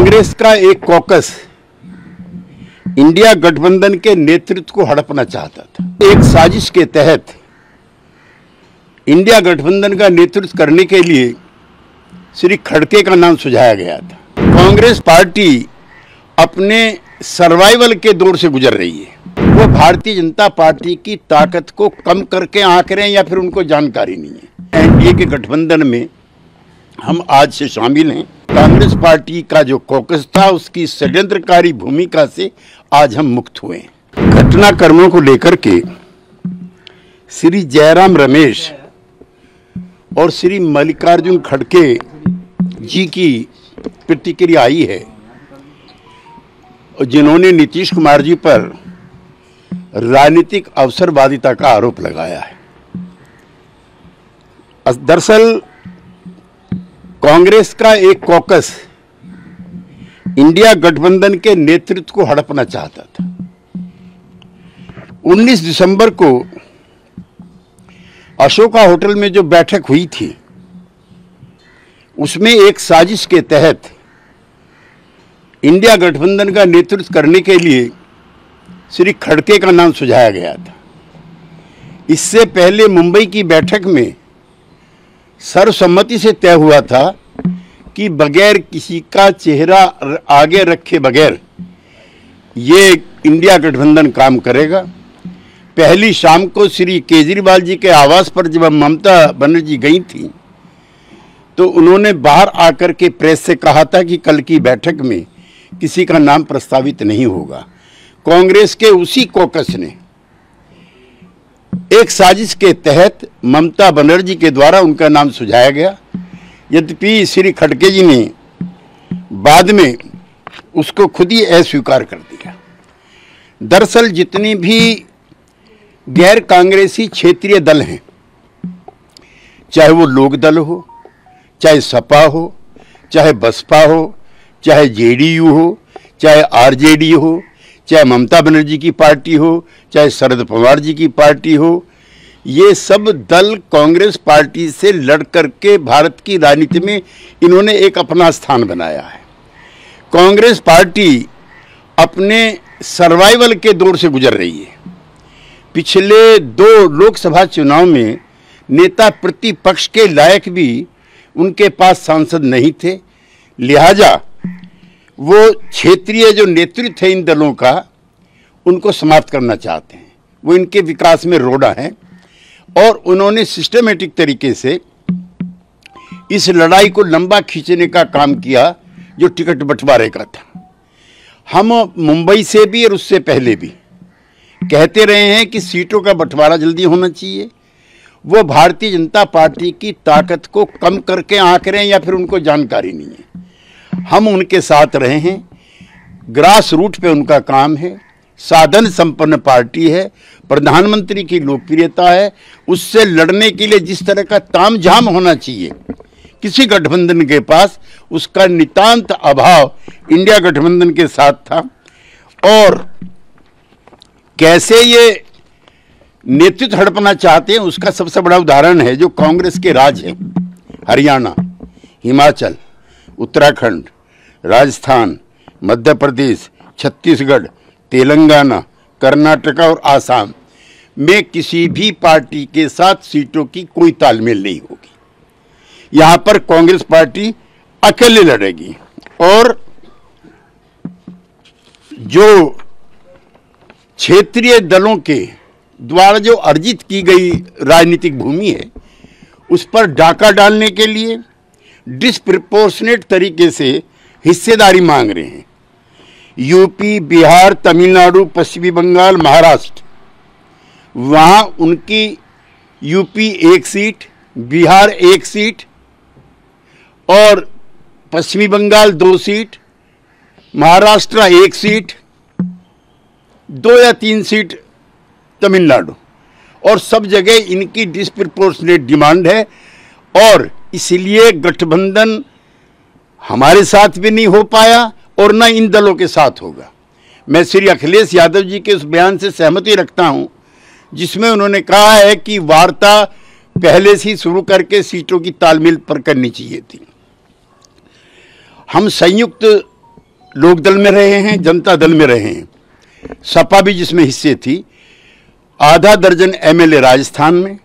कांग्रेस का एक caucus India गठबंधन के नेतृत्व को हड़पना चाहता था। एक साजिश के तहत इंडिया गठबंधन का नेतृत्व करने के लिए श्री खड़गे का नाम सुझाया गया था। कांग्रेस पार्टी अपने सर्वाइवल के दौर से गुजर रही है। वो भारतीय जनता पार्टी की ताकत को कम करके आंक रहे हैं या फिर उनको जानकारी नहीं है। एनडीए के गठबंधन में हम आज से शामिल हैं। कांग्रेस पार्टी का जो कॉकस था उसकी षड्यंत्रकारी भूमिका से आज हम मुक्त हुए हैं। घटनाक्रमों को लेकर के श्री जयराम रमेश और श्री मल्लिकार्जुन खड़गे जी की प्रतिक्रिया आई है, जिन्होंने नीतीश कुमार जी पर राजनीतिक अवसरवादिता का आरोप लगाया है। दरअसल कांग्रेस का एक कॉकस इंडिया गठबंधन के नेतृत्व को हड़पना चाहता था। 19 दिसंबर को अशोका होटल में जो बैठक हुई थी उसमें एक साजिश के तहत इंडिया गठबंधन का नेतृत्व करने के लिए श्री खड़गे का नाम सुझाया गया था। इससे पहले मुंबई की बैठक में सर्वसम्मति से तय हुआ था कि बगैर किसी का चेहरा आगे रखे बगैर ये इंडिया गठबंधन काम करेगा। पहली शाम को श्री केजरीवाल जी के आवास पर जब ममता बनर्जी गई थी तो उन्होंने बाहर आकर के प्रेस से कहा था कि कल की बैठक में किसी का नाम प्रस्तावित नहीं होगा। कांग्रेस के उसी कॉकस ने एक साजिश के तहत ममता बनर्जी के द्वारा उनका नाम सुझाया गया। यद्यपि श्री खड़गे जी ने बाद में उसको खुद ही अस्वीकार कर दिया। दरअसल जितनी भी गैर कांग्रेसी क्षेत्रीय दल हैं, चाहे वो लोक दल हो, चाहे सपा हो, चाहे बसपा हो, चाहे जेडीयू हो, चाहे आरजेडी हो, चाहे ममता बनर्जी की पार्टी हो, चाहे शरद पवार जी की पार्टी हो, ये सब दल कांग्रेस पार्टी से लड़ करके भारत की राजनीति में इन्होंने एक अपना स्थान बनाया है। कांग्रेस पार्टी अपने सर्वाइवल के दौर से गुजर रही है। पिछले 2 लोकसभा चुनाव में नेता प्रतिपक्ष के लायक भी उनके पास सांसद नहीं थे, लिहाजा वो क्षेत्रीय जो नेतृत्व है इन दलों का उनको समाप्त करना चाहते हैं। वो इनके विकास में रोड़ा है और उन्होंने सिस्टमेटिक तरीके से इस लड़ाई को लंबा खींचने का काम किया जो टिकट बंटवारे का था। हम मुंबई से भी और उससे पहले भी कहते रहे हैं कि सीटों का बंटवारा जल्दी होना चाहिए। वो भारतीय जनता पार्टी की ताकत को कम करके आंक रहे हैं या फिर उनको जानकारी नहीं है। हम उनके साथ रहे हैं। ग्रास रूट पे उनका काम है। साधन संपन्न पार्टी है। प्रधानमंत्री की लोकप्रियता है। उससे लड़ने के लिए जिस तरह का तामझाम होना चाहिए किसी गठबंधन के पास, उसका नितांत अभाव इंडिया गठबंधन के साथ था। और कैसे ये नेतृत्व हड़पना चाहते हैं उसका सबसे बड़ा उदाहरण है जो कांग्रेस के राज हैं। हरियाणा, हिमाचल, उत्तराखंड, राजस्थान, मध्य प्रदेश, छत्तीसगढ़, तेलंगाना, कर्नाटका और आसाम में किसी भी पार्टी के साथ सीटों की कोई तालमेल नहीं होगी। यहां पर कांग्रेस पार्टी अकेले लड़ेगी और जो क्षेत्रीय दलों के द्वारा जो अर्जित की गई राजनीतिक भूमि है उस पर डाका डालने के लिए डिस्प्रपोर्शनेट तरीके से हिस्सेदारी मांग रहे हैं। यूपी, बिहार, तमिलनाडु, पश्चिमी बंगाल, महाराष्ट्र, वहाँ उनकी यूपी 1 सीट, बिहार 1 सीट और पश्चिमी बंगाल 2 सीट, महाराष्ट्र 1 सीट, 2 या 3 सीट तमिलनाडु, और सब जगह इनकी डिस्प्रपोर्शनेट डिमांड है। और इसलिए गठबंधन हमारे साथ भी नहीं हो पाया और न इन दलों के साथ होगा। मैं श्री अखिलेश यादव जी के उस बयान से सहमति रखता हूं जिसमें उन्होंने कहा है कि वार्ता पहले से ही शुरू करके सीटों की तालमेल पर करनी चाहिए थी। हम संयुक्त लोकदल में रहे हैं, जनता दल में रहे हैं, सपा भी जिसमें हिस्से थी। आधा दर्जन एमएलए राजस्थान में,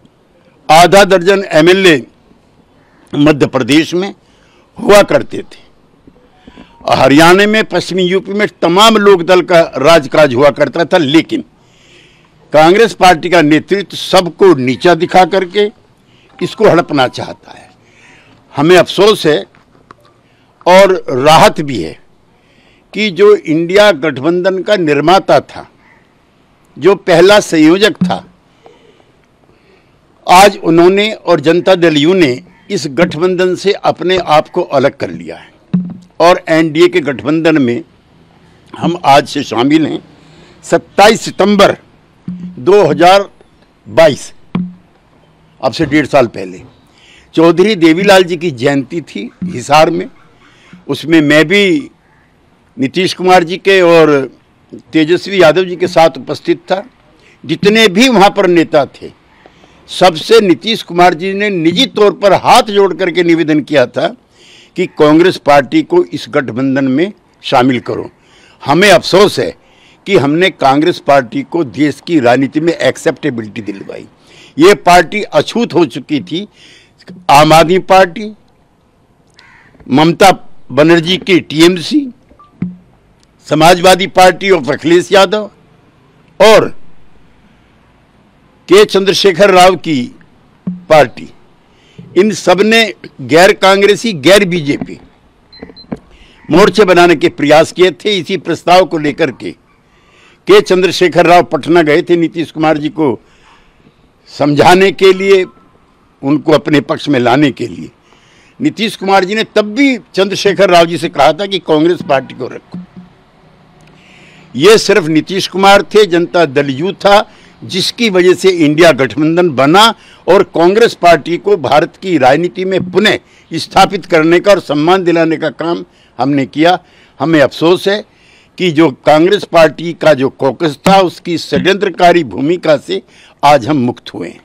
आधा दर्जन एमएलए मध्य प्रदेश में हुआ करते थे। हरियाणा में, पश्चिमी यूपी में तमाम लोकदल का राजकाज हुआ करता था। लेकिन कांग्रेस पार्टी का नेतृत्व सबको नीचा दिखा करके इसको हड़पना चाहता है। हमें अफसोस है और राहत भी है कि जो इंडिया गठबंधन का निर्माता था, जो पहला संयोजक था, आज उन्होंने और जनता दल यू ने इस गठबंधन से अपने आप को अलग कर लिया है और एनडीए के गठबंधन में हम आज से शामिल हैं। 27 सितंबर 2022, अब से 1.5 साल पहले, चौधरी देवीलाल जी की जयंती थी हिसार में। उसमें मैं भी नीतीश कुमार जी के और तेजस्वी यादव जी के साथ उपस्थित था। जितने भी वहाँ पर नेता थे, सबसे नीतीश कुमार जी ने निजी तौर पर हाथ जोड़ करके निवेदन किया था कि कांग्रेस पार्टी को इस गठबंधन में शामिल करो। हमें अफसोस है कि हमने कांग्रेस पार्टी को देश की राजनीति में एक्सेप्टेबिलिटी दिलवाई। ये पार्टी अछूत हो चुकी थी। आम आदमी पार्टी, ममता बनर्जी की TMC, Samajwadi party of Akhilesh Yadav और के चंद्रशेखर राव की पार्टी, इन सब ने गैर कांग्रेसी, गैर बीजेपी मोर्चे बनाने के प्रयास किए थे। इसी प्रस्ताव को लेकर के चंद्रशेखर राव पटना गए थे नीतीश कुमार जी को समझाने के लिए, उनको अपने पक्ष में लाने के लिए। नीतीश कुमार जी ने तब भी चंद्रशेखर राव जी से कहा था कि कांग्रेस पार्टी को रखो। ये सिर्फ नीतीश कुमार थे, जनता दल यू था, जिसकी वजह से इंडिया गठबंधन बना और कांग्रेस पार्टी को भारत की राजनीति में पुनः स्थापित करने का और सम्मान दिलाने का काम हमने किया। हमें अफसोस है कि जो कांग्रेस पार्टी का जो कॉकस था, उसकी षड्यंत्रकारी भूमिका से आज हम मुक्त हुए हैं।